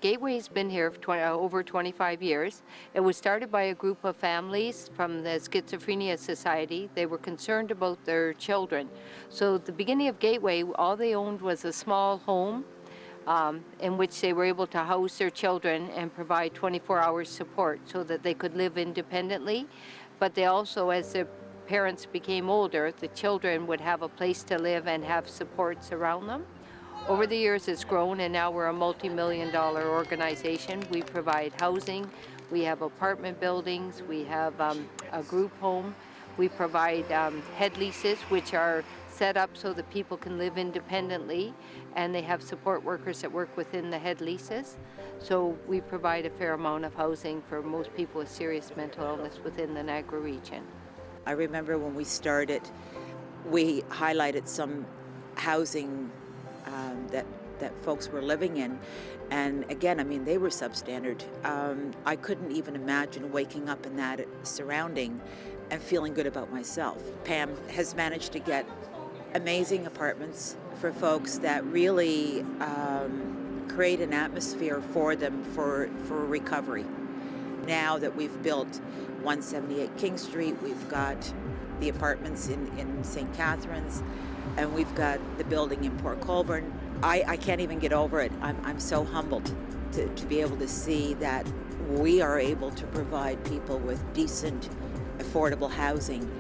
Gateway's been here for over 25 years. It was started by a group of families from the Schizophrenia Society. They were concerned about their children. So at the beginning of Gateway, all they owned was a small home in which they were able to house their children and provide 24 hours support so that they could live independently. But they also, as their parents became older, the children would have a place to live and have supports around them. Over the years, it's grown, and now we're a multi-million-dollar organization. We provide housing, we have apartment buildings, we have a group home. We provide head leases, which are set up so that people can live independently, and they have support workers that work within the head leases. So we provide a fair amount of housing for most people with serious mental illness within the Niagara region. I remember when we started, we highlighted some housing that folks were living in. And again, I mean, they were substandard. I couldn't even imagine waking up in that surrounding and feeling good about myself. Pam has managed to get amazing apartments for folks that really create an atmosphere for them for recovery. Now that we've built 178 King Street, we've got the apartments in St. Catharines, and we've got the building in Port Colborne. I can't even get over it. I'm so humbled to be able to see that we are able to provide people with decent, affordable housing.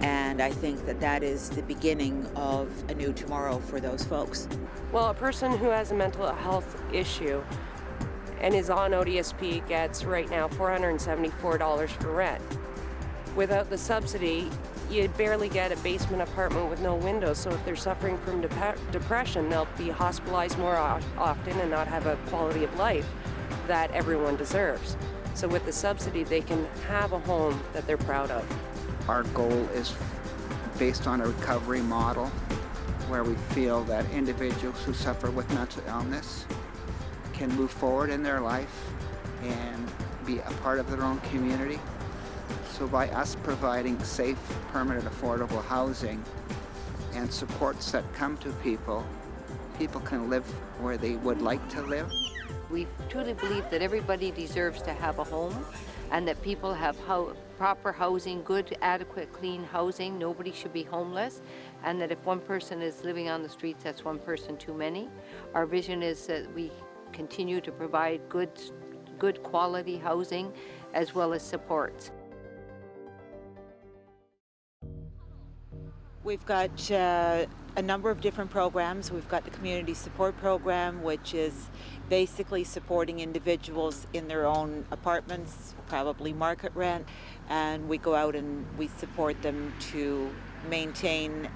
And I think that is the beginning of a new tomorrow for those folks. Well, a person who has a mental health issue and is on ODSP gets right now $474 for rent. Without the subsidy, you barely get a basement apartment with no windows, so if they're suffering from depression, they'll be hospitalized more often and not have a quality of life that everyone deserves. So with the subsidy, they can have a home that they're proud of. Our goal is based on a recovery model where we feel that individuals who suffer with mental illness can move forward in their life and be a part of their own community. So by us providing safe, permanent, affordable housing and supports that come to people, people can live where they would like to live. We truly believe that everybody deserves to have a home and that people have proper housing, good, adequate, clean housing. Nobody should be homeless, and that if one person is living on the streets, that's one person too many. Our vision is that we continue to provide good quality housing as well as supports. We've got a number of different programs. We've got the community support program, which is basically supporting individuals in their own apartments, probably market rent, and we go out and we support them to maintain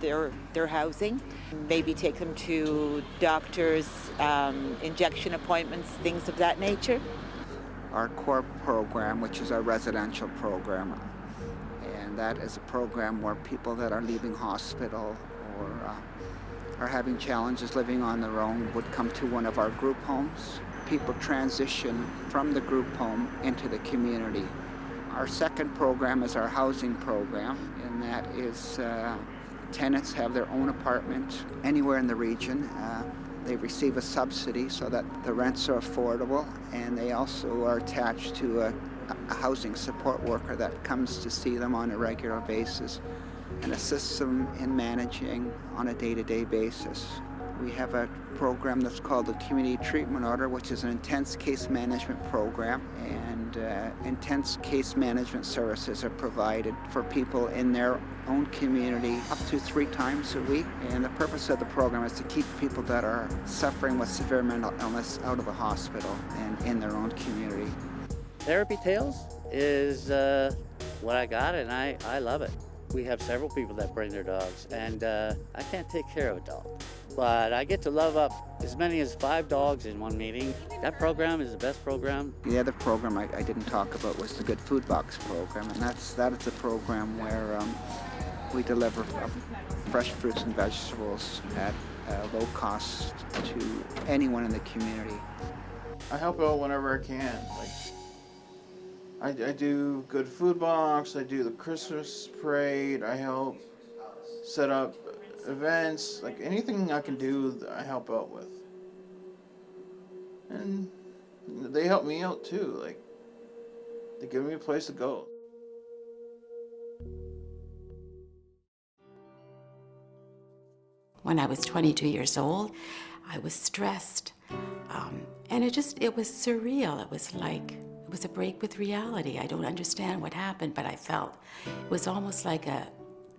their housing, maybe take them to doctors, injection appointments, things of that nature. Our core program, which is our residential program, and that is a program where people that are leaving hospital or are having challenges living on their own would come to one of our group homes. People transition from the group home into the community. Our second program is our housing program, and that is tenants have their own apartment anywhere in the region. They receive a subsidy so that the rents are affordable, and they also are attached to a housing support worker that comes to see them on a regular basis and assists them in managing on a day-to-day basis. We have a program that's called the Community Treatment Order, which is an intense case management program, and intense case management services are provided for people in their own community up to 3 times a week. And the purpose of the program is to keep people that are suffering with severe mental illness out of the hospital and in their own community. Therapy Tales is what I got, and I love it. We have several people that bring their dogs, and I can't take care of a dog. But I get to love up as many as 5 dogs in one meeting. That program is the best program. The other program I didn't talk about was the Good Food Box program, and that is a program where we deliver fresh fruits and vegetables at low cost to anyone in the community. I help out whenever I can. I do Good Food Box, I do the Christmas parade, I help set up events, anything I can do, I help out with. And they help me out too. Like, they give me a place to go. When I was 22 years old, I was stressed. And it was surreal. It was a break with reality. I don't understand what happened, but I felt it was almost like a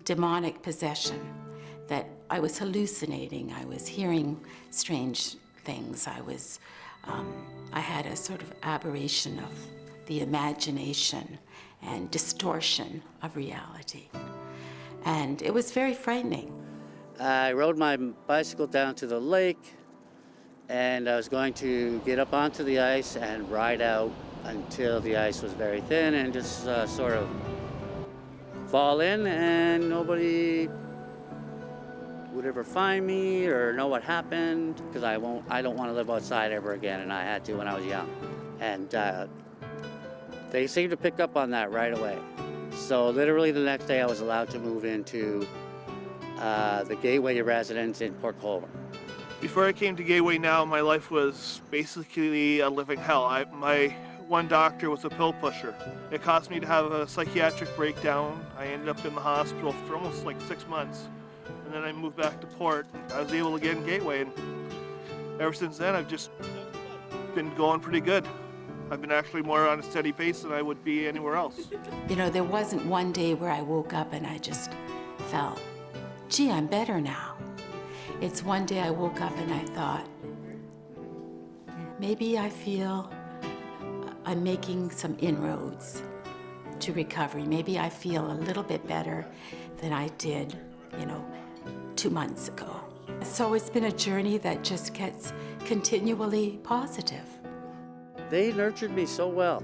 demonic possession, that I was hallucinating. I was hearing strange things. I had a sort of aberration of the imagination and distortion of reality. And it was very frightening. I rode my bicycle down to the lake, and I was going to get up onto the ice and ride out until the ice was very thin and just sort of fall in, and nobody would ever find me or know what happened, because I don't want to live outside ever again, and I had to when I was young. And they seemed to pick up on that right away. So literally the next day I was allowed to move into the Gateway residence in Port Colborne. Before I came to Gateway now, my life was basically a living hell. My one doctor was a pill pusher. It caused me to have a psychiatric breakdown. I ended up in the hospital for almost like 6 months. And then I moved back to Port. I was able to get in Gateway, and ever since then I've just been going pretty good. I've been actually more on a steady pace than I would be anywhere else. You know, there wasn't one day where I woke up and I just felt, gee, I'm better now. It's one day I woke up and I thought, maybe I feel I'm making some inroads to recovery. Maybe I feel a little bit better than I did, 2 months ago. So it's been a journey that just gets continually positive. They nurtured me so well.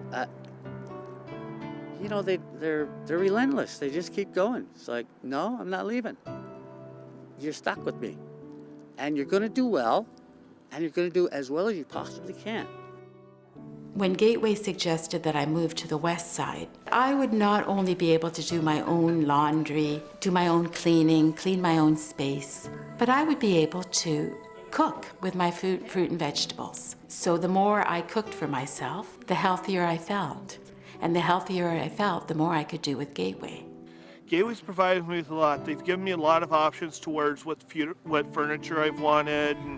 They're relentless. They just keep going. It's like, no, I'm not leaving. You're stuck with me. And you're going to do well, and you're going to do as well as you possibly can. When Gateway suggested that I move to the west side, I would not only be able to do my own laundry, do my own cleaning, clean my own space, but I would be able to cook with my fruit and vegetables. So the more I cooked for myself, the healthier I felt. And the healthier I felt, the more I could do with Gateway. Gateway's provided me with a lot. They've given me a lot of options towards what furniture I've wanted and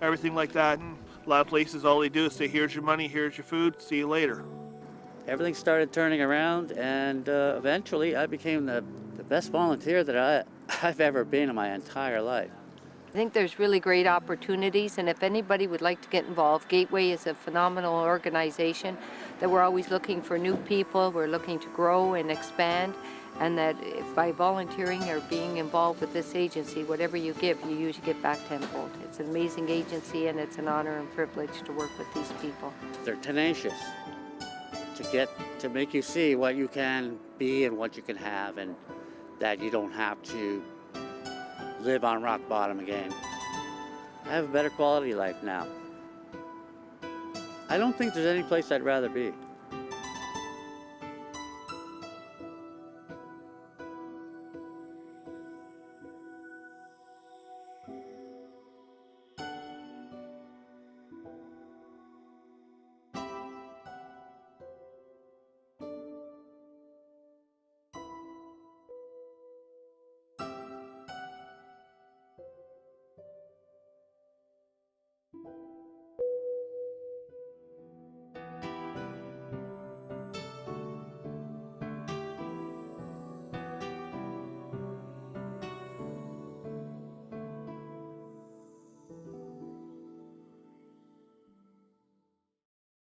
everything like that. And a lot of places, all they do is say, here's your money, here's your food, see you later. Everything started turning around, and eventually I became the best volunteer that I've ever been in my entire life. I think there's really great opportunities, and if anybody would like to get involved, Gateway is a phenomenal organization that we're always looking for new people. We're looking to grow and expand, and that if by volunteering or being involved with this agency, whatever you give, you usually get back tenfold. It's an amazing agency, and it's an honor and privilege to work with these people. They're tenacious to make you see what you can be and what you can have, and that you don't have to live on rock bottom again. I have a better quality life now. I don't think there's any place I'd rather be.